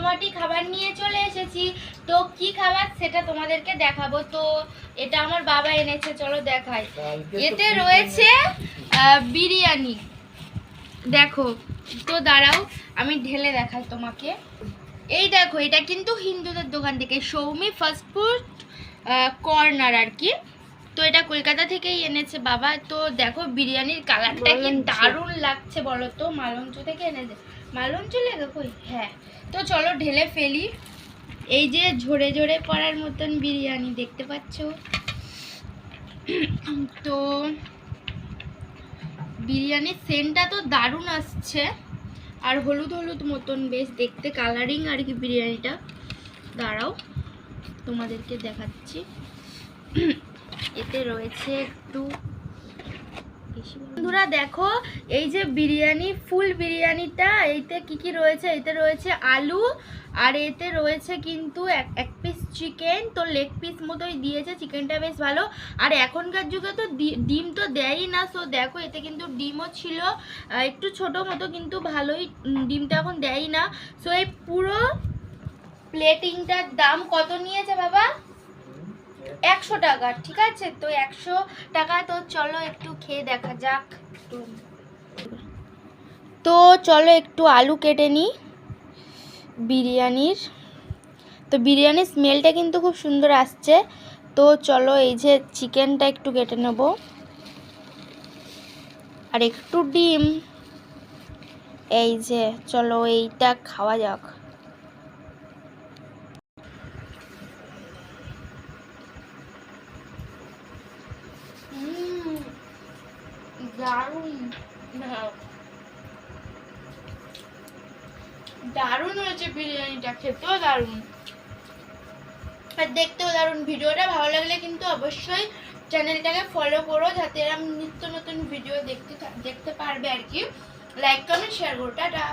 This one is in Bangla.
জমজমাটি খাবার নিয়ে চলে এসেছি। তো কি খাবার সেটা তোমাদেরকে দেখাবো। তো এটা আমার বাবা এনেছে, চলো দেখাই। এতে রয়েছে বিরিয়ানি, দেখো। তো দাঁড়াও আমি ঢেলে দেখাই তোমাকে। এই দেখো, এটা কিন্তু হিন্দুদের দোকান থেকে, সৌমি ফাস্ট ফুড কর্নার আর কি। তো এটা কলকাতা থেকেই এনেছে বাবা। তো দেখো বিরিয়ানির কালারটা কি দারুণ লাগছে বলো তো। মালঞ্চ থেকে এনেছে, মালঞ্চ লেগে কই, হ্যাঁ। তো চলো ঢেলে ফেলি। এই যে ঝরে ঝরে পড়ার মতন বিরিয়ানি দেখতে পাচ্ছ। তো বিরিয়ানির সেন্টটা তো দারুণ আসছে, আর হলুদ হলুদ মতন বেশ দেখতে কালারিং আর কি বিরিয়ানিটা। দাঁড়াও তোমাদেরকে দেখাচ্ছি। এতে রয়েছে একটু, বন্ধুরা দেখো এই যে বিরিয়ানি, ফুল বিরিয়ানিটা, এইতে কি কি রয়েছে। এতে রয়েছে আলু, আর এতে রয়েছে কিন্তু এক পিস চিকেন। তো লেগ পিস মতোই দিয়েছে, চিকেনটা বেশ ভালো। আর এখনকার যুগে তো ডিম তো দেয়ই না। সো দেখো এতে কিন্তু ডিমও ছিল, একটু ছোট মতো, কিন্তু ভালোই। ডিমটা এখন দেয়ই না। সো এই পুরো প্লেটিংটার দাম কত নিয়েছে বাবা? 100 টাকা, ঠিক আছে। তো 100 টাকা। তো চলো একটু খেয়ে দেখা যাক। তো চলো একটু আলু কেটে নিই বিরিয়ানির। তো বিরিয়ানির স্মেলটা কিন্তু খুব সুন্দর আসছে। তো চলো এই যে চিকেনটা একটু কেটে নেব, আর একটু ডিম। এই যে চলো এইটা খাওয়া যাক। দারুণ দারুণ হয়েছে বিরিয়ানিটা, খেতেও দারুণ আর দেখতেও দারুণ। ভিডিওটা ভালো লাগলে কিন্তু অবশ্যই চ্যানেলটাকে ফলো করো, যাতে এরকম নিত্য নতুন ভিডিও দেখতে পারবে আর কি। লাইক কমেন্ট শেয়ার করো। টাটা।